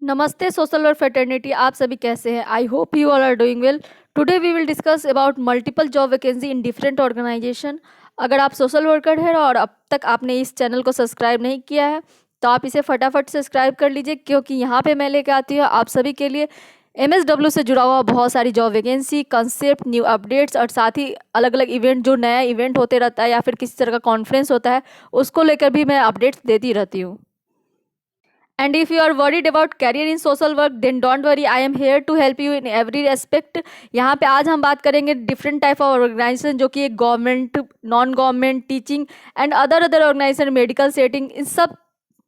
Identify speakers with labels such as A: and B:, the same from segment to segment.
A: नमस्ते social work fraternity. आप सभी कैसे हैं? I hope you all are doing well. Today we will discuss about multiple job vacancy in different organization. अगर आप सोशल वर्कर हैं और अब तक आपने इस चैनल को सब्सक्राइब नहीं किया है तो आप इसे फटाफट सब्सक्राइब कर लीजिए, क्योंकि यहाँ पे मैं लेके आती हूँ आप सभी के लिए MSW से जुड़ा हुआ बहुत सारी job vacancy, concept, new updates और साथ ही अलग अलग इवेंट, जो नया इवेंट होते रहता है या फिर किसी तरह का कॉन्फ्रेंस होता है उसको लेकर भी मैं अपडेट्स देती रहती हूँ। And if you are worried about career in social work, then don't worry, I am here to help you in every aspect। यहाँ पे आज हम बात करेंगे डिफरेंट टाइप ऑफ ऑर्गेनाइजेशन, जो कि एक government, non government, teaching and other organisation, medical setting, इन सब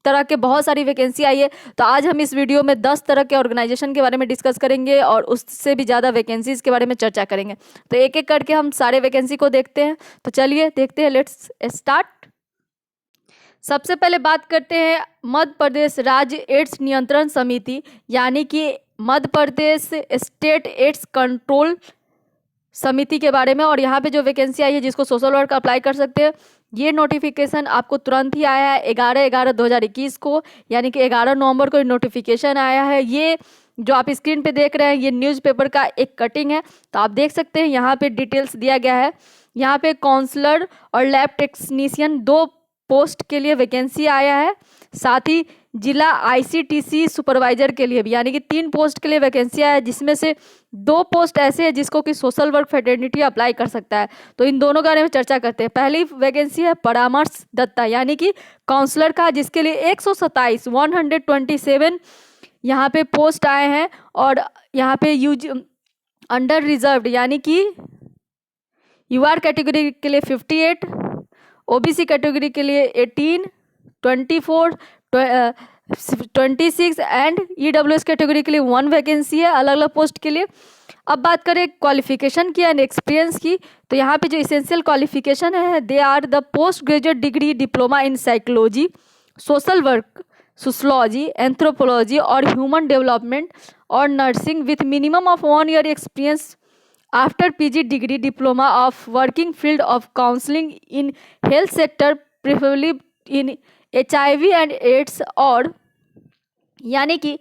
A: तरह के बहुत सारी वैकेंसी आई है। तो आज हम इस वीडियो में 10 तरह के ऑर्गेनाइजेशन के बारे में डिस्कस करेंगे और उससे भी ज़्यादा वैकेंसीज के बारे में चर्चा करेंगे। तो एक एक करके हम सारे वैकेंसी को देखते हैं। तो चलिए देखते हैं, लेट्स स्टार्ट। सबसे पहले बात करते हैं मध्य प्रदेश राज्य एड्स नियंत्रण समिति, यानी कि Madhya Pradesh state AIDS control समिति के बारे में। और यहाँ पे जो वैकेंसी आई है जिसको सोशल वर्क अप्लाई कर सकते हैं, ये नोटिफिकेशन आपको तुरंत ही आया है 11/11/2021 को, यानी कि 11 नवंबर को नोटिफिकेशन आया है। ये जो आप स्क्रीन पे देख रहे हैं ये न्यूज़पेपर का एक कटिंग है। तो आप देख सकते हैं यहाँ पे डिटेल्स दिया गया है। यहाँ पे काउंसलर और लैब टेक्नीशियन 2 पोस्ट के लिए वैकेंसी आया है। साथ ही जिला ICTC सुपरवाइजर के लिए भी, यानी कि 3 पोस्ट के लिए वैकेंसी आया है, जिसमें से 2 पोस्ट ऐसे हैं जिसको कि सोशल वर्क फ्रेटर्निटी अप्लाई कर सकता है। तो इन दोनों के बारे में चर्चा करते हैं। पहली वैकेंसी है परामर्श दत्ता, यानी कि काउंसलर का, जिसके लिए 127 यहाँ पे पोस्ट आए हैं। और यहाँ पे यूज अंडर रिजर्व्ड, यानी कि UR कैटेगरी के लिए 58, OBC कैटेगरी के लिए 18, 24, 26 एंड EWS कैटेगरी के लिए 1 वैकेंसी है अलग अलग पोस्ट के लिए। अब बात करें क्वालिफिकेशन की एंड एक्सपीरियंस की, तो यहाँ पे जो इसेंशियल क्वालिफिकेशन है, they are the post graduate degree diploma in psychology, social work, sociology, anthropology और ह्यूमन डेवलपमेंट और nursing with minimum of 1 year experience after PG degree diploma of working field of counselling in health sector, preferably in HIV and AIDS. और यानी कि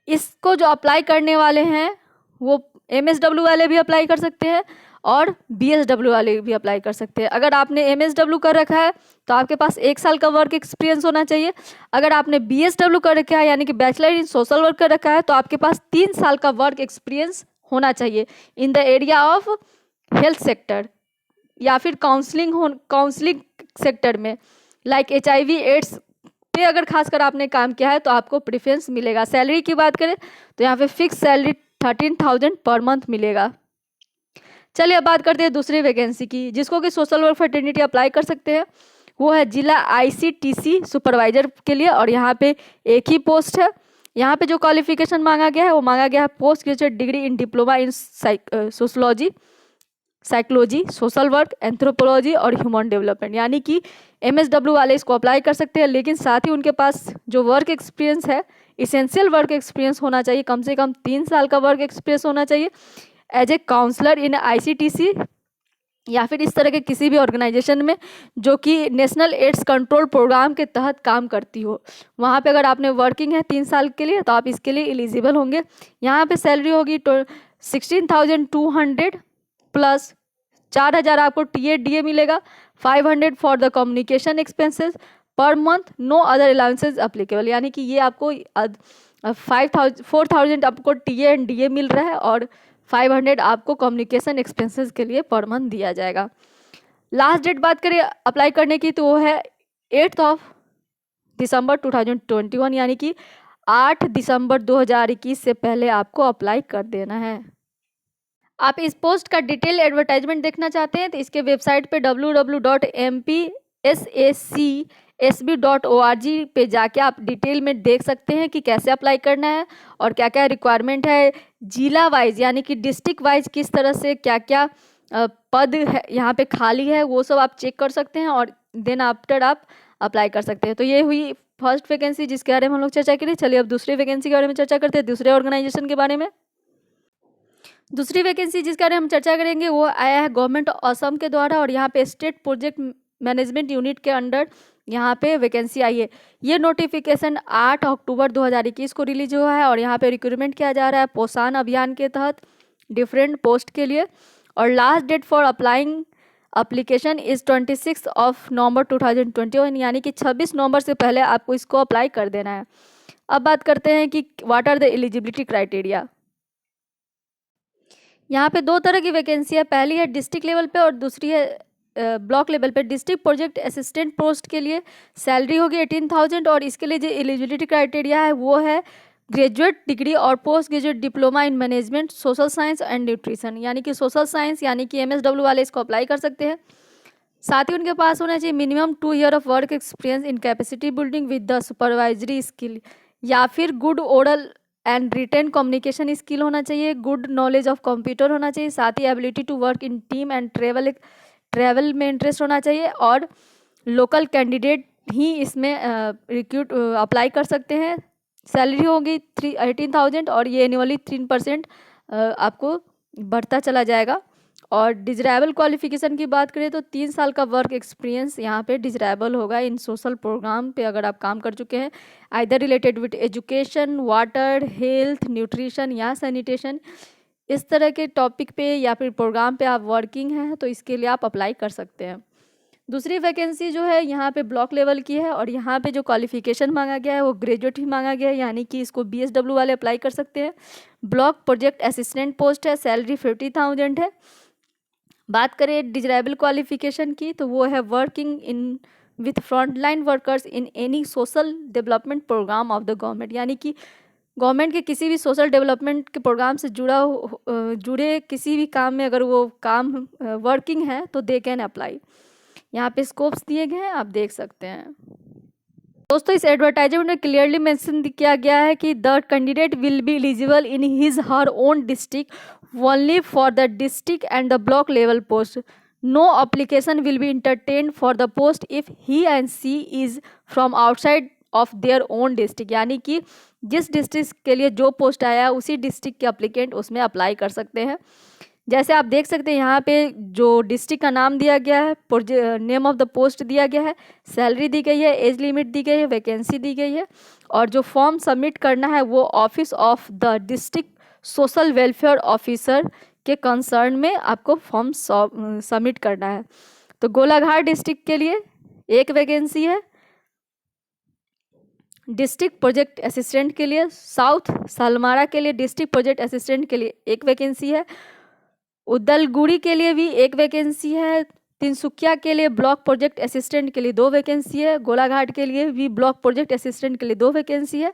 A: इसको जो apply करने वाले हैं वो MSW वाले भी अप्लाई कर सकते हैं और BSW वाले भी अप्लाई कर सकते हैं। अगर आपने MSW कर रखा है तो आपके पास 1 साल का वर्क एक्सपीरियंस होना चाहिए। अगर आपने BSW कर रखा है, यानी कि बैचलर इन सोशल वर्क कर रखा है, तो आपके पास 3 साल का वर्क एक्सपीरियंस होना चाहिए in the area of health sector या फिर काउंसलिंग सेक्टर में, लाइक HIV एड्स पे अगर खासकर आपने काम किया है तो आपको प्रेफरेंस मिलेगा। सैलरी की बात करें तो यहाँ पे फिक्स सैलरी 13,000 पर मंथ मिलेगा। चलिए अब बात करते हैं दूसरी वैकेंसी की, जिसको कि सोशल वर्क फ्रेटर्निटी अप्लाई कर सकते हैं। वो है जिला ICTC सुपरवाइजर के लिए, और यहाँ पे एक ही पोस्ट है। यहाँ पे जो क्वालिफिकेशन मांगा गया है वो मांगा गया है post graduate degree in diploma in sociology, psychology, social work, anthropology और ह्यूमन डेवलपमेंट, यानी कि MSW वाले इसको अप्लाई कर सकते हैं। लेकिन साथ ही उनके पास जो वर्क एक्सपीरियंस है, इसेंशियल वर्क एक्सपीरियंस होना चाहिए, कम से कम 3 साल का वर्क एक्सपीरियंस होना चाहिए as a counsellor in ICTC या फिर इस तरह के किसी भी ऑर्गेनाइजेशन में जो कि नेशनल एड्स कंट्रोल प्रोग्राम के तहत काम करती हो। वहाँ पे अगर आपने वर्किंग है 3 साल के लिए तो आप इसके लिए एलिजिबल होंगे। यहाँ पे सैलरी होगी 16,200 प्लस 4,000 आपको TA मिलेगा, 500 फॉर द कम्युनिकेशन एक्सपेंसेस पर month, no other allowances applicable, यानी कि ये आपको 4,000 आपको TA एंड DA मिल रहा है और 500 आपको कम्युनिकेशन एक्सपेंसेस के लिए पर मंथ दिया जाएगा। लास्ट डेट बात करें अप्लाई करने की तो वो है 8 दिसंबर 2021, यानी कि 8 दिसंबर 2021 से पहले आपको अप्लाई कर देना है। आप इस पोस्ट का डिटेल एडवर्टाइजमेंट देखना चाहते हैं तो इसके वेबसाइट पे www.mpsscsb.org पे जाके आप डिटेल में देख सकते हैं कि कैसे अप्लाई करना है और क्या क्या रिक्वायरमेंट है, जिला वाइज यानी कि डिस्ट्रिक्ट वाइज किस तरह से क्या क्या पद है यहाँ पे खाली है, वो सब आप चेक कर सकते हैं और देन आफ्टर आप अप्लाई कर सकते हैं। तो ये हुई फर्स्ट वैकेंसी जिसके बारे में हम लोग चर्चा करें। चलिए अब दूसरी वैकेंसी के बारे में चर्चा करते हैं, दूसरे ऑर्गेनाइजेशन के बारे में। दूसरी वैकेंसी जिसके बारे में हम चर्चा करेंगे वो आया है गवर्नमेंट असम के द्वारा, और यहाँ पे स्टेट प्रोजेक्ट मैनेजमेंट यूनिट के अंडर यहाँ पे वैकेंसी आई है। ये नोटिफिकेशन 8 अक्टूबर 2021 को रिलीज हुआ है और यहाँ पे रिक्रूटमेंट किया जा रहा है पोषण अभियान के तहत डिफरेंट पोस्ट के लिए। और last date for applying application is 26 November 2021, यानी कि 26 नवंबर से पहले आपको इसको अप्लाई कर देना है। अब बात करते हैं कि what are the eligibility criteria. यहाँ पे दो तरह की वैकेंसी है, पहली है डिस्ट्रिक्ट लेवल पे और दूसरी है ब्लॉक लेवल पे। डिस्ट्रिक्ट प्रोजेक्ट असिस्टेंट पोस्ट के लिए सैलरी होगी 18,000 और इसके लिए जो एलिजिबिलिटी क्राइटेरिया है वो है ग्रेजुएट डिग्री और post graduate diploma in management social science and nutrition, यानी कि सोशल साइंस यानी कि MSW वाले इसको अप्लाई कर सकते हैं। साथ ही उनके पास होना चाहिए minimum 2 year of work experience in capacity building with the supervisory skill, या फिर good oral and written communication skill होना चाहिए, गुड नॉलेज ऑफ कंप्यूटर होना चाहिए, साथ ही ability to work in team and travel में इंटरेस्ट होना चाहिए। और लोकल कैंडिडेट ही इसमें रिक्रूट अप्लाई कर सकते हैं। सैलरी होगी 18,000 और ये एनुअली 3% आपको बढ़ता चला जाएगा। और डिजरेबल क्वालिफिकेशन की बात करें तो 3 साल का वर्क एक्सपीरियंस यहाँ पे डिजरेबल होगा इन सोशल प्रोग्राम पे अगर आप काम कर चुके हैं, either related with education, water, health, nutrition या सैनिटेशन, इस तरह के टॉपिक पे या फिर प्रोग्राम पे आप वर्किंग हैं तो इसके लिए आप अप्लाई कर सकते हैं। दूसरी वैकेंसी जो है यहाँ पे ब्लॉक लेवल की है और यहाँ पे जो क्वालिफिकेशन मांगा गया है वो ग्रेजुएट ही मांगा गया है, यानी कि इसको BSW वाले अप्लाई कर सकते हैं। ब्लॉक प्रोजेक्ट असिस्टेंट पोस्ट है, सैलरी 50,000 है। बात करें डिजरेबल क्वालिफिकेशन की तो वो है working in with frontline workers in any social development programme of the government, यानी कि गवर्नमेंट के किसी भी सोशल डेवलपमेंट के प्रोग्राम से जुड़े किसी भी काम में अगर वो काम वर्किंग है तो दे कैन अप्लाई। यहाँ पे स्कोप्स दिए गए हैं, आप देख सकते हैं। दोस्तों इस एडवर्टाइजमेंट में क्लियरली मेंशन किया गया है कि the candidate will be eligible in his her own district only for the district and the block level post. No application will be entertain for the post if he and she is from outside of their own district, यानी कि जिस district के लिए जो post आया है उसी district के अप्लीकेंट उसमें अप्लाई कर सकते हैं। जैसे आप देख सकते हैं यहाँ पे जो डिस्ट्रिक्ट का नाम दिया गया है, नेम ऑफ द पोस्ट दिया गया है, सैलरी दी गई है, एज लिमिट दी गई है, वैकेंसी दी गई है और जो फॉर्म सबमिट करना है वो office of the district social welfare officer के कंसर्न में आपको फॉर्म सबमिट करना है। तो गोलाघाट डिस्ट्रिक्ट के लिए एक वैकेंसी है, डिस्ट्रिक्ट प्रोजेक्ट असिस्टेंट के लिए, साउथ सालमारा के लिए डिस्ट्रिक्ट प्रोजेक्ट असिस्टेंट के लिए एक वैकेंसी है, उदलगुड़ी के लिए भी एक वैकेंसी है, तिनसुकिया के लिए ब्लॉक प्रोजेक्ट असिस्टेंट के लिए 2 वैकेंसी है, गोलाघाट के लिए भी ब्लॉक प्रोजेक्ट असिस्टेंट के लिए 2 वैकेंसी है।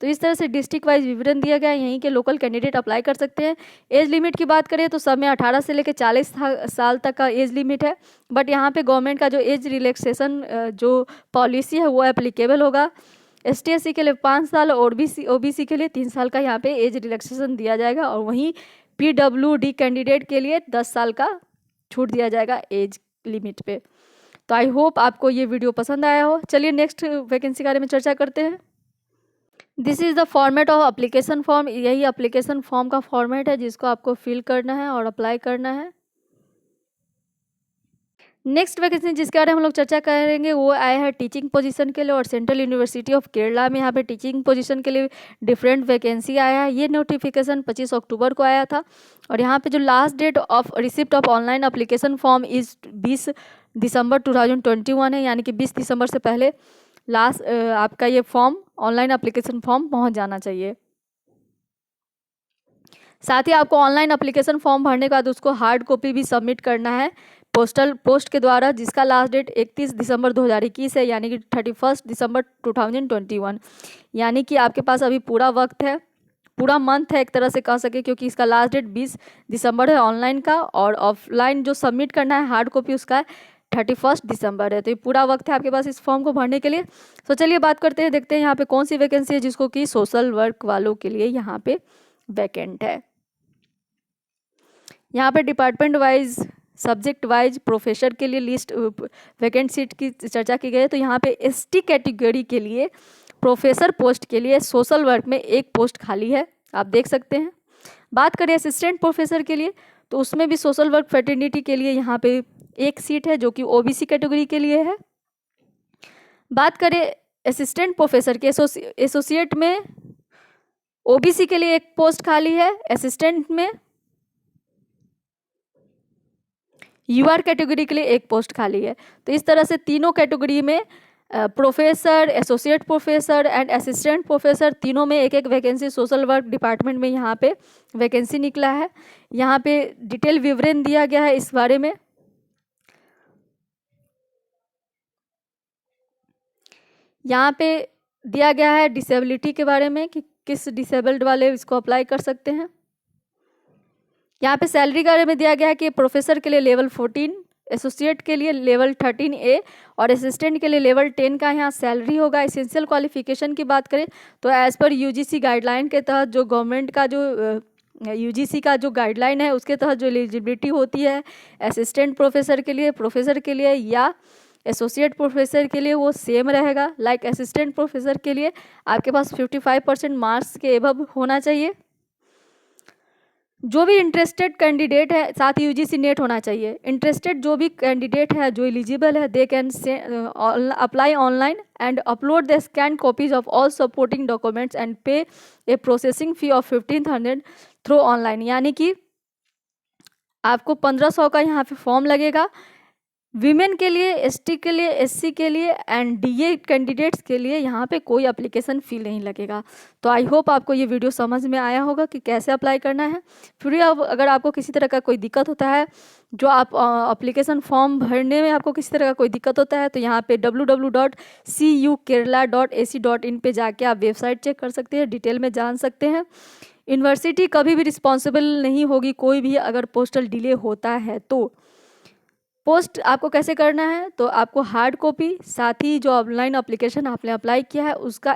A: तो इस तरह से डिस्ट्रिक्ट वाइज विवरण दिया गया है, यहीं के लोकल कैंडिडेट अप्लाई कर सकते हैं। एज लिमिट की बात करें तो सब में 18 से लेकर 40 साल तक का एज लिमिट है, बट यहाँ पे गवर्नमेंट का जो एज रिलैक्सेशन जो पॉलिसी है वो एप्लीकेबल होगा। ST SC के लिए 5 साल और OBC के लिए 3 साल का यहाँ पे एज रिलैक्सेशन दिया जाएगा और वहीं PWD कैंडिडेट के लिए 10 साल का छूट दिया जाएगा एज लिमिट पे। तो आई होप आपको ये वीडियो पसंद आया हो। चलिए नेक्स्ट वैकेंसी के बारे में चर्चा करते हैं। This is the format of application form, यही एप्लीकेशन फॉर्म का फॉर्मेट है जिसको आपको फिल करना है और अप्लाई करना है। नेक्स्ट वैकेंसी जिसके बारे में हम लोग चर्चा करेंगे वो आया है टीचिंग पोजीशन के लिए और सेंट्रल यूनिवर्सिटी ऑफ केरला में यहाँ पे टीचिंग पोजीशन के लिए डिफरेंट वैकेंसी आया है। ये नोटिफिकेशन 25 अक्टूबर को आया था और यहाँ पे जो last date of receipt of online application form is 20 December 2021 है, यानी कि 20 दिसंबर से पहले लास्ट आपका ये फॉर्म ऑनलाइन एप्लीकेशन फॉर्म पहुँच जाना चाहिए। साथ ही आपको ऑनलाइन एप्लीकेशन फॉर्म भरने के बाद उसको हार्ड कॉपी भी सबमिट करना है पोस्ट के द्वारा, जिसका लास्ट डेट 31 दिसंबर 2021 है, यानी कि 31 दिसंबर 2021, यानी कि आपके पास अभी पूरा वक्त है, पूरा मंथ है एक तरह से कह सके, क्योंकि इसका लास्ट डेट 20 दिसंबर है ऑनलाइन का और ऑफलाइन जो सबमिट करना है हार्ड कॉपी उसका 31 दिसंबर है। तो ये पूरा वक्त है आपके पास इस फॉर्म को भरने के लिए। तो चलिए बात करते हैं, देखते हैं यहाँ पे कौन सी वैकेंसी है जिसको कि सोशल वर्क वालों के लिए यहाँ पे वैकेंट है। यहाँ पे department wise subject wise professor के लिए लिस्ट वैकेंट सीट की चर्चा की गई है। तो यहाँ पे ST कैटेगरी के लिए प्रोफेसर पोस्ट के लिए सोशल वर्क में एक पोस्ट खाली है, आप देख सकते हैं। बात करें असिस्टेंट प्रोफेसर के लिए तो उसमें भी सोशल वर्क फ्रेटर्निटी के लिए यहाँ पे एक सीट है जो कि OBC कैटेगरी के लिए है। बात करें असिस्टेंट प्रोफेसर के, एसोसिएट में ओबीसी के लिए एक पोस्ट खाली है, असिस्टेंट में यूआर कैटेगरी के लिए एक पोस्ट खाली है। तो इस तरह से तीनों कैटेगरी में professor, associate professor and assistant professor तीनों में एक एक वैकेंसी सोशल वर्क डिपार्टमेंट में यहाँ पे वैकेंसी निकला है। यहाँ पे डिटेल विवरण दिया गया है इस बारे में। यहाँ पे दिया गया है डिसेबिलिटी के बारे में कि किस डिसेबल्ड वाले इसको अप्लाई कर सकते हैं। यहाँ पे सैलरी के बारे में दिया गया है कि प्रोफेसर के लिए लेवल 14, एसोसिएट के लिए लेवल 13A और असिस्टेंट के लिए लेवल 10 का यहाँ सैलरी होगा। एसेंशियल क्वालिफिकेशन की बात करें तो एज पर यूजीसी गाइडलाइन के तहत जो गवर्नमेंट का जो यूजीसी का जो गाइडलाइन है उसके तहत जो एलिजिबिलिटी होती है असिस्टेंट प्रोफेसर के लिए या एसोसिएट प्रोफेसर के लिए वो सेम रहेगा। लाइक असिस्टेंट प्रोफेसर के लिए आपके पास 55% मार्क्स के एबव होना चाहिए। जो भी इंटरेस्टेड कैंडिडेट है, साथ ही यूजीसी नेट होना चाहिए। इंटरेस्टेड जो भी कैंडिडेट है जो एलिजिबल है they can apply online and upload the scan copies of all supporting documents and pay a processing fee of 1500 through online. यानी कि आपको 1500 का यहाँ पे फॉर्म लगेगा। वीमेन के लिए, एसटी के लिए, एससी के लिए एंड डीए कैंडिडेट्स के लिए यहाँ पे कोई एप्लीकेशन फ़ी नहीं लगेगा। तो आई होप आपको ये वीडियो समझ में आया होगा कि कैसे अप्लाई करना है। फिर अब अगर आपको किसी तरह का कोई दिक्कत होता है, जो आप एप्लीकेशन फॉर्म भरने में आपको किसी तरह का कोई दिक्कत होता है, तो यहाँ पे www.cukerala.ac.in पे जाके आप वेबसाइट चेक कर सकते हैं, डिटेल में जान सकते हैं। यूनिवर्सिटी कभी भी रिस्पॉन्सिबल नहीं होगी कोई भी अगर पोस्टल डिले होता है तो। पोस्ट आपको कैसे करना है, तो आपको हार्ड कॉपी साथ ही जो ऑनलाइन एप्लीकेशन आपने अप्लाई किया है उसका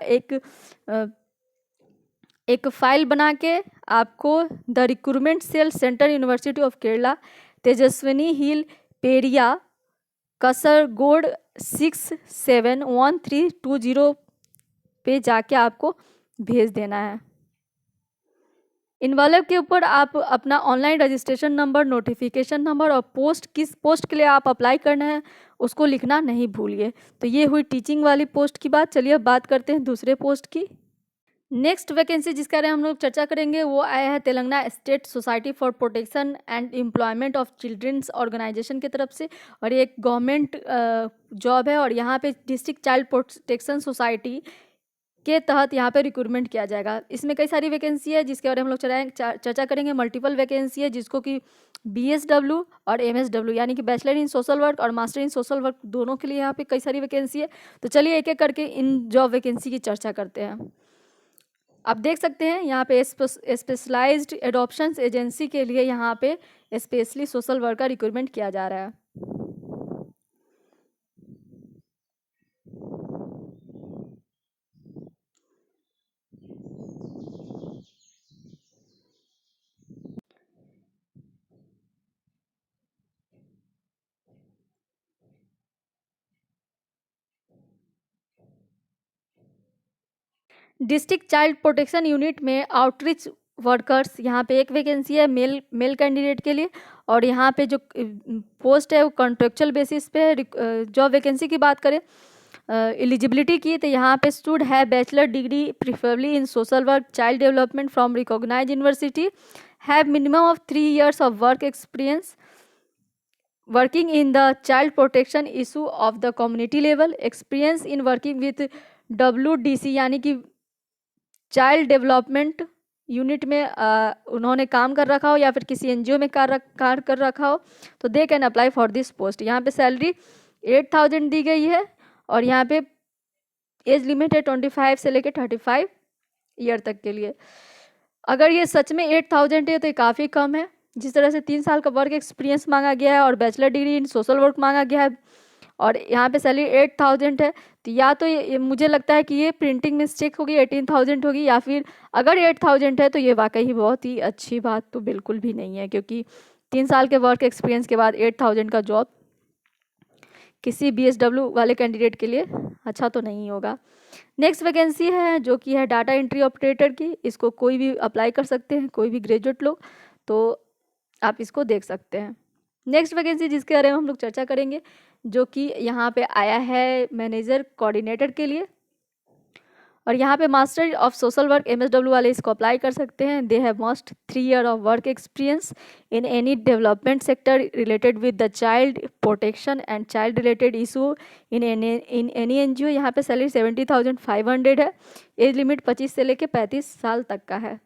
A: एक फाइल बना के आपको the recruitment cell, central university of Kerala, Tejaswini hill, Periya, Kasaragod 671320 पे जाके आपको भेज देना है। इन्वॉल्व के ऊपर आप अपना online registration number, notification number और पोस्ट, किस पोस्ट के लिए आप अप्लाई करना है उसको लिखना नहीं भूलिए। तो ये हुई टीचिंग वाली पोस्ट की बात। चलिए अब बात करते हैं दूसरे पोस्ट की। नेक्स्ट वैकेंसी जिसके बारे में हम लोग चर्चा करेंगे वो आया है Telangana state society for protection and employment of childrens organization की तरफ से, और ये एक गवर्नमेंट जॉब है और यहाँ पे डिस्ट्रिक्ट चाइल्ड प्रोटेक्शन सोसाइटी के तहत यहाँ पे रिक्रूटमेंट किया जाएगा। इसमें कई सारी वैकेंसी है जिसके बारे में हम लोग चर्चा करेंगे। मल्टीपल वैकेंसी है जिसको कि BSW और MSW यानी कि बैचलर इन सोशल वर्क और मास्टर इन सोशल वर्क दोनों के लिए यहाँ पे कई सारी वैकेंसी है। तो चलिए एक एक करके इन जॉब वैकेंसी की चर्चा करते हैं। आप देख सकते हैं यहाँ पे स्पेशलाइज्ड एडॉप्शन एजेंसी के लिए यहाँ पे स्पेशली सोशल वर्क का रिक्रूटमेंट किया जा रहा है। डिस्ट्रिक्ट चाइल्ड प्रोटेक्शन यूनिट में आउटरीच वर्कर्स यहाँ पे एक वैकेंसी है मेल कैंडिडेट के लिए, और यहाँ पे जो पोस्ट है वो कॉन्ट्रेक्चुअल बेसिस पे है। जॉब वैकेंसी की बात करें एलिजिबिलिटी की, तो यहाँ पे शुड है bachelor degree preferably in social work child development from recognise university, have minimum of 3 years of work experience working in the child protection issue of the community level, experience in working with WDC यानी कि child development unit में उन्होंने काम कर रखा हो या फिर किसी NGO में कार्य कर रखा हो, तो दे can apply for this post. यहाँ पे सैलरी 8000 दी गई है और यहाँ पे एज लिमिट है 25 से लेकर 35 ईयर तक के लिए। अगर ये सच में 8000 है तो ये काफ़ी कम है। जिस तरह से 3 साल का वर्क एक्सपीरियंस मांगा गया है और bachelor degree in social work मांगा गया है और यहाँ पे सैलरी 8000 है, तो या तो ये मुझे लगता है कि ये प्रिंटिंग मिस्टेक होगी, 18000 होगी, या फिर अगर 8000 है तो ये वाकई ही बहुत ही अच्छी बात तो बिल्कुल भी नहीं है, क्योंकि 3 साल के वर्क एक्सपीरियंस के बाद 8000 का जॉब किसी BSW वाले कैंडिडेट के लिए अच्छा तो नहीं होगा। नेक्स्ट वैकेंसी है जो कि है डाटा एंट्री ऑपरेटर की। इसको कोई भी अप्लाई कर सकते हैं, कोई भी ग्रेजुएट लोग, तो आप इसको देख सकते हैं। नेक्स्ट वैकेंसी जिसके बारे में हम लोग चर्चा करेंगे जो कि यहाँ पे आया है मैनेजर कोऑर्डिनेटर के लिए। और यहाँ पे master of social work MSW वाले इसको अप्लाई कर सकते हैं। They have must 3 year of work experience in any development sector related with the child protection and child related issue in any NGO। यहाँ पे सैलरी 70,500 है। एज लिमिट 25 से लेके 35 साल तक का है।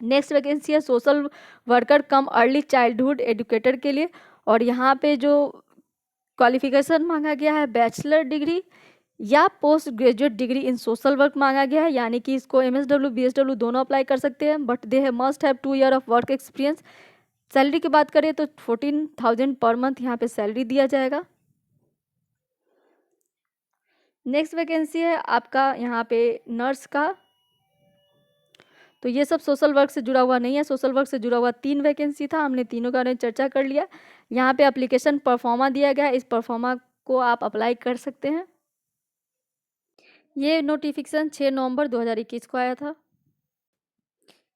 A: नेक्स्ट वैकेंसी है सोशल वर्कर कम अर्ली चाइल्डहुड एजुकेटर के लिए। और यहाँ पे जो क्वालिफिकेशन मांगा गया है बैचलर डिग्री या post graduate degree in social work मांगा गया है, यानी कि इसको MSW BSW दोनों अप्लाई कर सकते हैं, but they must have 2 year of work experience. Salary की बात करें तो 14,000 पर मंथ यहाँ पे सैलरी दिया जाएगा। नेक्स्ट वैकेंसी है आपका यहाँ पे नर्स का। तो ये सब सोशल वर्क से जुड़ा हुआ नहीं है। सोशल वर्क से जुड़ा हुआ 3 वैकेंसी था, हमने तीनों के बारे में चर्चा कर लिया। यहाँ पे एप्लीकेशन परफॉर्मा दिया गया है, इस परफॉर्मा को आप अप्लाई कर सकते हैं। ये नोटिफिकेशन 6 नवंबर 2021 को आया था।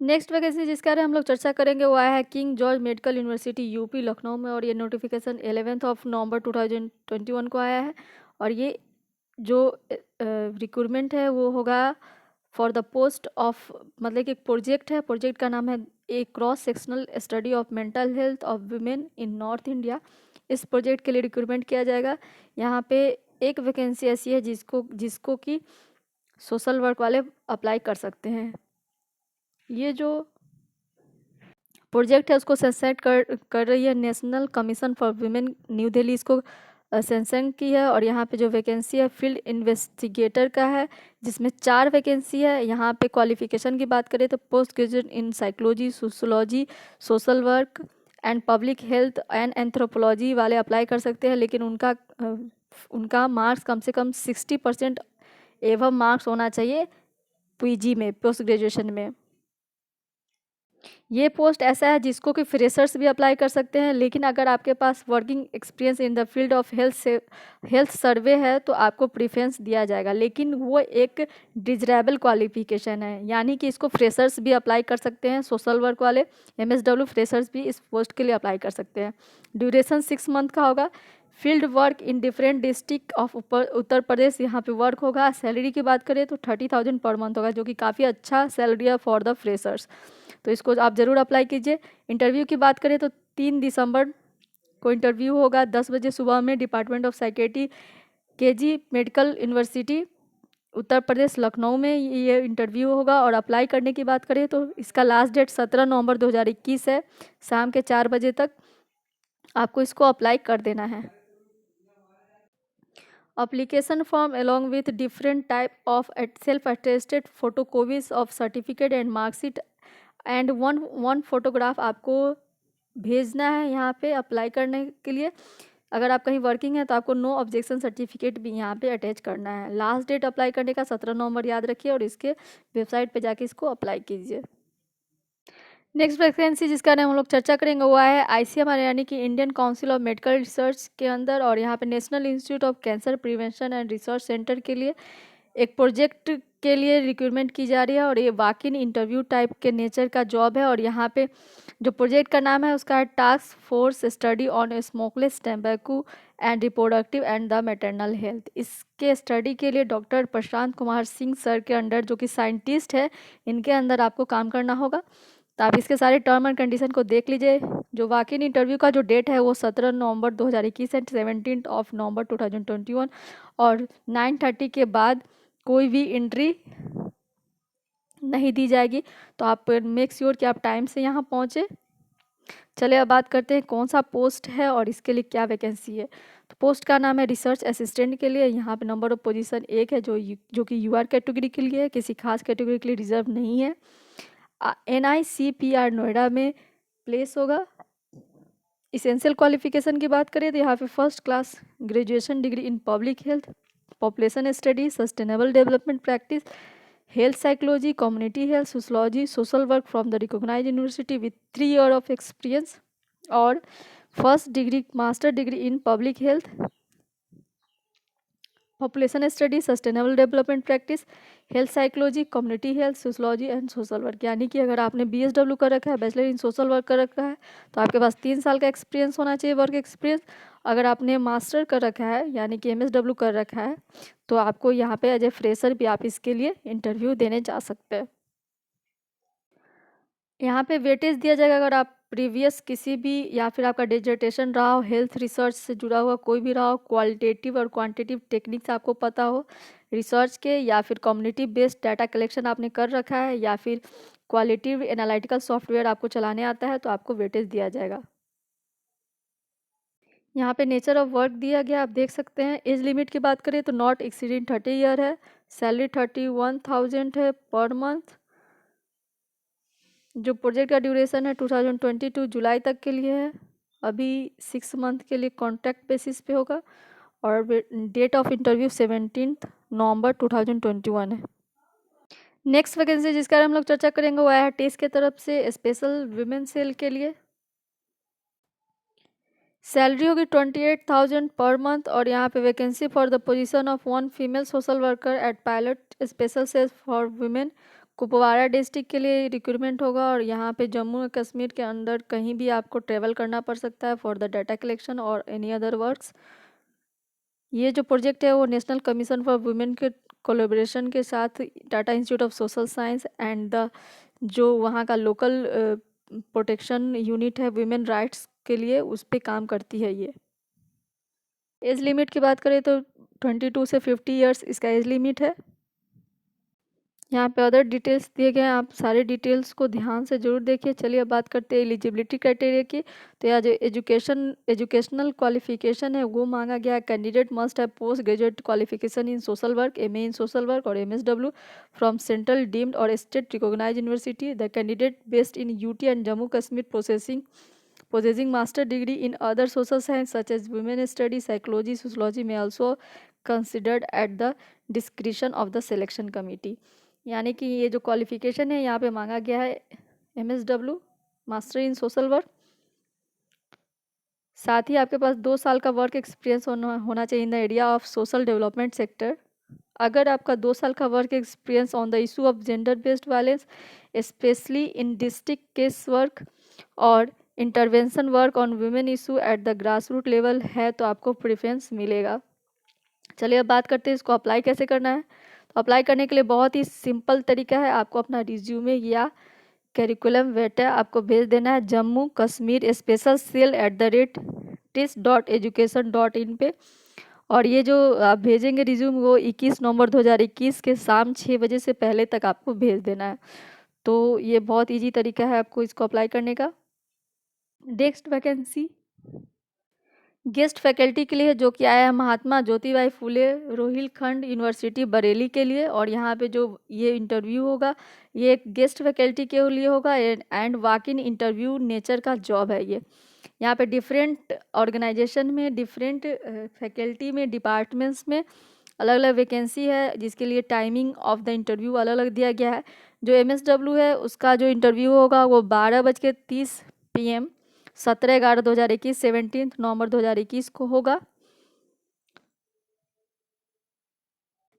A: नेक्स्ट वैकेंसी जिसके बारे में हम लोग चर्चा करेंगे वो आया है king George medical university UP Lucknow में। और ये नोटिफिकेशन 11 नवंबर 2021 को आया है। और ये जो रिक्रूटमेंट है वो होगा फॉर द पोस्ट ऑफ, मतलब कि एक प्रोजेक्ट है, प्रोजेक्ट का नाम है a cross sectional study of mental health of women in North India. इस प्रोजेक्ट के लिए रिक्रूटमेंट किया जाएगा। यहाँ पे एक वैकेंसी ऐसी है जिसको कि सोशल वर्क वाले अप्लाई कर सकते हैं। ये जो प्रोजेक्ट है उसको सेंसेट कर रही है national commission for women new Delhi, इसको सेंसन की है। और यहाँ पे जो वैकेंसी है फील्ड इन्वेस्टिगेटर का है, जिसमें 4 वैकेंसी है। यहाँ पे क्वालिफिकेशन की बात करें तो post graduate in psychology, sociology, social work and public health and anthropology वाले अप्लाई कर सकते हैं, लेकिन उनका मार्क्स कम से कम 60% एवं मार्क्स होना चाहिए PG में, पोस्ट ग्रेजुएशन में। ये पोस्ट ऐसा है जिसको कि फ्रेशर्स भी अप्लाई कर सकते हैं, लेकिन अगर आपके पास working experience in the field of health survey है तो आपको प्रीफरेंस दिया जाएगा, लेकिन वो एक डिजरेबल क्वालिफिकेशन है, यानी कि इसको फ्रेशर्स भी अप्लाई कर सकते हैं। सोशल वर्क वाले MSW फ्रेशर्स भी इस पोस्ट के लिए अप्लाई कर सकते हैं। ड्यूरेशन 6 मंथ का होगा। Field work in different district of Uttar Pradesh यहाँ पे वर्क होगा। सैलरी की बात करें तो 30,000 पर मंथ होगा, जो कि काफ़ी अच्छा सैलरी है फॉर द फ्रेशर्स। तो इसको आप ज़रूर अप्लाई कीजिए। इंटरव्यू की बात करें तो 3 दिसंबर को इंटरव्यू होगा 10 बजे सुबह में, department of psychiatry KG medical university Uttar Pradesh Lucknow में ये इंटरव्यू होगा। और अप्लाई करने की बात करें तो इसका लास्ट डेट 17 नवंबर 2021 है, शाम के 4 बजे तक आपको इसको अप्लाई कर देना है। application form along with different type of self attested photocopies of certificate and mark sheet and one photograph आपको भेजना है यहाँ पे अप्लाई करने के लिए। अगर आप कहीं वर्किंग है तो आपको नो ऑब्जेक्शन सर्टिफिकेट भी यहाँ पे अटैच करना है। लास्ट डेट अप्लाई करने का 17 नवंबर याद रखिए, और इसके वेबसाइट पे जाके इसको अप्लाई कीजिए। नेक्स्ट वैकेंसी जिसका नाम हम लोग चर्चा करेंगे वो है ICMR, यानी कि Indian council of medical research के अंदर। और यहाँ पे national institute of cancer prevention and research centre के लिए एक प्रोजेक्ट के लिए रिक्रूटमेंट की जा रही है। और ये वॉक इन इंटरव्यू टाइप के नेचर का जॉब है। और यहाँ पे जो प्रोजेक्ट का नाम है उसका है task force study on smokeless tobacco and reproductive and the maternal health. इसके स्टडी के लिए डॉक्टर प्रशांत कुमार सिंह सर के अंडर, जो कि साइंटिस्ट है, इनके अंदर आपको काम करना होगा। तो आप इसके सारे टर्म एंड कंडीशन को देख लीजिए। जो वॉक इन इंटरव्यू का जो डेट है वो 17 नवंबर 2021 एंड 17 नवंबर 2021, और 9:30 के बाद कोई भी एंट्री नहीं दी जाएगी। तो आप मेक श्योर कि आप टाइम से यहाँ पहुँचे। चलिए अब बात करते हैं कौन सा पोस्ट है और इसके लिए क्या वैकेंसी है। तो पोस्ट का नाम है रिसर्च असिस्टेंट के लिए। यहाँ पे नंबर ऑफ पोजीशन 1 है, जो कि UR कैटेगरी के लिए है, किसी खास कैटेगरी के लिए रिजर्व नहीं है। NICPR नोएडा में प्लेस होगा। इसेंशियल क्वालिफिकेशन की बात करें तो यहाँ पे first class graduation degree in public health, population study, sustainable development practice, health psychology, community health, sociology, social work from the recognised university with 3 year of experience, और first degree master degree in public health, population study, sustainable development practice, health psychology, community health, sociology and social work. यानी कि अगर आपने BSW कर रखा है, bachelor in social work कर रखा है, तो आपके पास 3 साल का एक्सपीरियंस होना चाहिए, वर्क एक्सपीरियंस। अगर आपने मास्टर कर रखा है यानी कि MSW कर रखा है तो आपको यहाँ पे एज ए फ्रेशर भी आप इसके लिए इंटरव्यू देने जा सकते हैं। यहाँ पे वेटेज दिया जाएगा अगर आप प्रीवियस किसी भी या फिर आपका डिजर्टेशन रहा हो, हेल्थ रिसर्च से जुड़ा हुआ कोई भी रहा हो, क्वालिटेटिव और क्वांटिटेटिव टेक्निक्स आपको पता हो रिसर्च के, या फिर कम्युनिटी बेस्ड डाटा कलेक्शन आपने कर रखा है, या फिर क्वालिटेटिव एनालिटिकल सॉफ्टवेयर आपको चलाने आता है, तो आपको वेटेज दिया जाएगा। यहाँ पे नेचर ऑफ वर्क दिया गया, आप देख सकते हैं। एज लिमिट की बात करें तो नॉट एक्सीडिंग 30 ईयर है। सैलरी 31,000 है पर मंथ। जो प्रोजेक्ट का ड्यूरेशन है 2022 जुलाई तक के लिए है। अभी 6 मंथ के लिए कॉन्ट्रैक्ट बेसिस पे होगा और डेट ऑफ इंटरव्यू 17 नवंबर 2021 है। नेक्स्ट वैकेंसी जिसका हम लोग चर्चा करेंगे वो है टेस्ट के तरफ से स्पेशल विमेन सेल के लिए। सैलरी होगी 28,000 पर मंथ और यहाँ पे vacancy for the position of 1 female social worker at pilot special cell for women Kupwara district के लिए रिक्रूटमेंट होगा। और यहाँ पे जम्मू और कश्मीर के अंदर कहीं भी आपको ट्रेवल करना पड़ सकता है फॉर द डाटा कलेक्शन और एनी अदर वर्क्स। ये जो प्रोजेक्ट है वो नेशनल कमीशन फॉर वुमेन के कोलेब्रेशन के साथ Tata institute of social science and the जो वहाँ का लोकल प्रोटेक्शन यूनिट है वुमेन राइट्स के लिए, उस पर काम करती है ये। एज लिमिट की बात करें तो 22 से 50 ईयर्स इसका एज लिमिट है। यहाँ पे अदर डिटेल्स दिए गए हैं, आप सारे डिटेल्स को ध्यान से जरूर देखिए। चलिए अब बात करते हैं एलिजिबिलिटी क्राइटेरिया की। तो यह जो एजुकेशनल क्वालिफिकेशन है वो मांगा गया है। Candidate must have post graduate qualification in social work, MA in social work और MSW फ्रॉम सेंट्रल डीम्ड और state recognised university. The candidate based in UT and Jammu Kashmir possessing master degree in other social science such as women studies, psychology, sociology may also considered at the discretion of the selection committee। यानी कि ये जो qualification है यहाँ पे मांगा गया है MSW master in social work, साथ ही आपके पास 2 साल का वर्क एक्सपीरियंस होना चाहिए in the area of social development sector. अगर आपका 2 साल का work experience on the issue of gender based violence specially in district case work और intervention work on women issue at the grass root level है तो आपको preference मिलेगा। चलिए अब बात करते हैं इसको अप्लाई कैसे करना है। तो अप्लाई करने के लिए बहुत ही सिंपल तरीका है, आपको अपना रिज्यूमे या करिकुलम वेटा आपको भेज देना है Jammu Kashmir special cell @tis.education.in पे। और ये जो आप भेजेंगे रिज्यूम वो 21 नवंबर 2021 के शाम 6 बजे से पहले तक आपको भेज देना है। तो ये बहुत इजी तरीका है आपको इसको अप्लाई करने का। नेक्स्ट वैकेंसी गेस्ट फैकल्टी के लिए जो कि आया है महात्मा ज्योतिबाई फुले रोहिलखंड यूनिवर्सिटी बरेली के लिए। और यहाँ पे जो ये इंटरव्यू होगा ये एक गेस्ट फैकल्टी के लिए होगा and walk in interview nature का जॉब है ये। यहाँ पे डिफरेंट ऑर्गेनाइजेशन में डिफरेंट फैकल्टी में डिपार्टमेंट्स में अलग अलग वैकेंसी है जिसके लिए टाइमिंग ऑफ द इंटरव्यू अलग अलग दिया गया है। जो MSW है उसका जो इंटरव्यू होगा वो 12:30 PM 17/11/2021 17 नवंबर 2021 को होगा।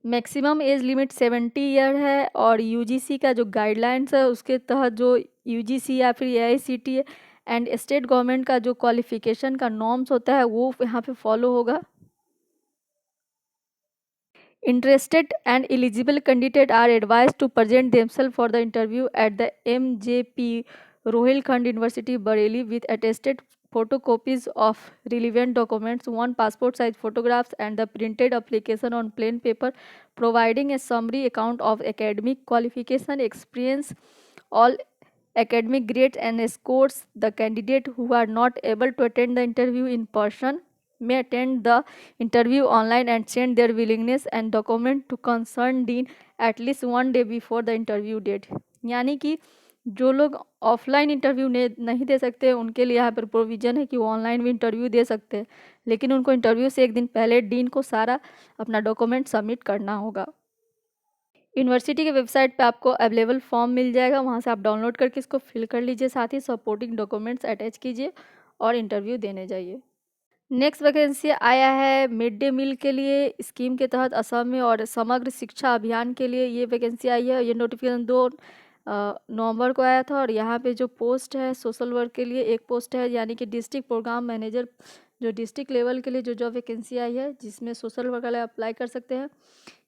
A: मैक्सिमम एज लिमिट 70 ईयर है और UGC का जो गाइडलाइंस है उसके तहत जो UGC या फिर AICTE एंड स्टेट गवर्नमेंट का जो क्वालिफिकेशन का नॉर्म्स होता है वो यहाँ पे फॉलो होगा। Interested and eligible candidate are advised to present themselves for the interview at the MJP Rohilkhand University Bareilly with attested photocopies of relevant documents, 1 passport size photographs and the printed application on plain paper, providing a summary account of academic qualification, experience, all academic grades and scores. The candidate who are not able to attend the interview in person may attend the interview online and send their willingness and document to concerned dean at least 1 day before the interview date। यानी कि जो लोग offline interview नहीं दे सकते उनके लिए यहाँ पर प्रोविज़न है कि वो ऑनलाइन भी इंटरव्यू दे सकते हैं, लेकिन उनको इंटरव्यू से 1 दिन पहले डीन को सारा अपना डॉक्यूमेंट सबमिट करना होगा। यूनिवर्सिटी के वेबसाइट पे आपको अवेलेबल फॉर्म मिल जाएगा, वहाँ से आप डाउनलोड करके इसको फिल कर लीजिए, साथ ही सपोर्टिंग डॉक्यूमेंट्स अटैच कीजिए और इंटरव्यू देने जाइए। नेक्स्ट वैकेंसी आया है मिड डे मील के लिए स्कीम के तहत असम में और समग्र शिक्षा अभियान के लिए ये वैकेंसी आई है। ये नोटिफिकेशन 2 नवंबर को आया था और यहाँ पे जो पोस्ट है सोशल वर्क के लिए एक पोस्ट है यानी कि डिस्ट्रिक्ट प्रोग्राम मैनेजर जो डिस्ट्रिक्ट लेवल के लिए जो जॉब वैकेंसी आई है जिसमें सोशल वर्क वाले अप्लाई कर सकते हैं।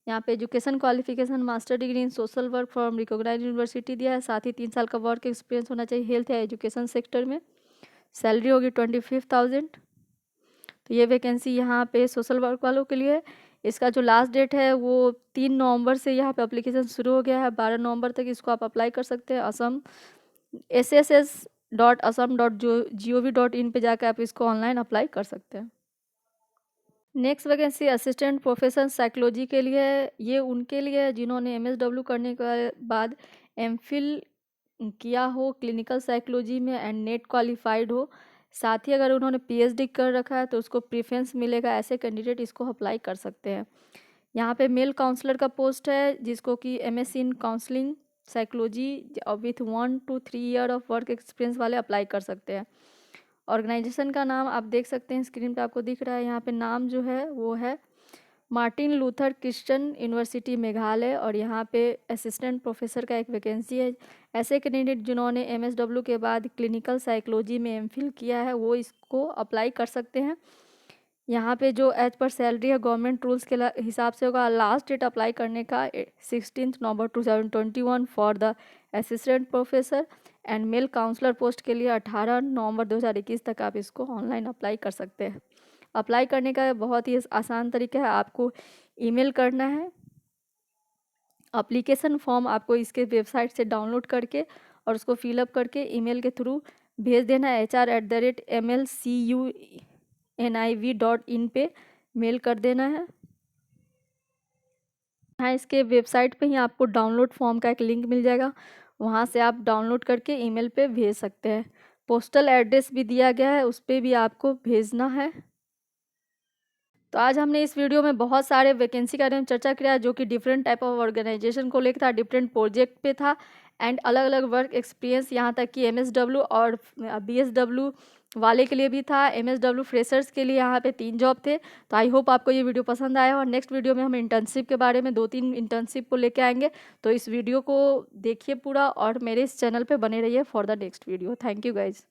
A: यहाँ पे education qualification master degree in social work from recognised university दिया है, साथ ही 3 साल का वर्क एक्सपीरियंस होना चाहिए हेल्थ या एजुकेशन सेक्टर में। सैलरी होगी 25,000। तो ये वैकेंसी यहाँ पे सोशल वर्क वालों के लिए है। इसका जो लास्ट डेट है वो 3 नवंबर से यहाँ पे अप्लीकेशन शुरू हो गया है। 12 नवंबर तक इसको आप अप्लाई कर सकते हैं। असम sss.assam.gov.in पे जाकर आप इसको ऑनलाइन अप्लाई कर सकते हैं। Next vacancy assistant professor psychology के लिए है। ये उनके लिए है जिन्होंने MSW करने के बाद MPhil किया हो क्लिनिकल साइकोलॉजी में एंड नेट क्वालिफाइड हो, साथ ही अगर उन्होंने PhD कर रखा है तो उसको प्रेफरेंस मिलेगा। ऐसे कैंडिडेट इसको अप्लाई कर सकते हैं। यहाँ पे मेल काउंसलर का पोस्ट है जिसको कि MSc in counselling psychology with 1 to 3 year of work experience वाले अप्लाई कर सकते हैं। ऑर्गेनाइजेशन का नाम आप देख सकते हैं स्क्रीन पे आपको दिख रहा है। यहाँ पे नाम जो है वो है Martin Luther Christian university Meghalaya, और यहाँ पे असिस्टेंट प्रोफेसर का एक वैकेंसी है। ऐसे कैंडिडेट जिन्होंने MSW के बाद क्लिनिकल साइकोलॉजी में MPhil किया है वो इसको अप्लाई कर सकते हैं। यहाँ पे जो एज पर सैलरी है गवर्नमेंट रूल्स के हिसाब से होगा। लास्ट डेट अप्लाई करने का 16 नवंबर 2021 for the assistant professor and male counsellor post के लिए 18 नवंबर 2021 तक आप इसको ऑनलाइन अप्लाई कर सकते हैं। अप्लाई करने का बहुत ही आसान तरीका है। आपको ईमेल करना है, एप्लीकेशन फॉर्म आपको इसके वेबसाइट से डाउनलोड करके और उसको फिलअप करके ईमेल के थ्रू भेज देना है। hr@mlcuniv.in पे मेल कर देना है। हाँ, इसके वेबसाइट पे ही आपको डाउनलोड फॉर्म का एक लिंक मिल जाएगा, वहाँ से आप डाउनलोड करके ईमेल पे भेज सकते हैं। पोस्टल एड्रेस भी दिया गया है, उस पर भी आपको भेजना है। तो आज हमने इस वीडियो में बहुत सारे वैकेंसी के बारे में चर्चा किया जो कि डिफरेंट टाइप ऑफ ऑर्गेनाइजेशन को लेकर था, डिफरेंट प्रोजेक्ट पे था एंड अलग अलग वर्क एक्सपीरियंस, यहाँ तक कि MSW और BSW वाले के लिए भी था। MSW फ्रेशर्स के लिए यहाँ पे 3 जॉब थे। तो आई होप आपको ये वीडियो पसंद आया, और नेक्स्ट वीडियो में हम इंटर्नशिप के बारे में 2-3 इंटर्नशिप को लेके आएंगे। तो इस वीडियो को देखिए पूरा और मेरे इस चैनल पे बने रहिए for the next video. Thank you guys.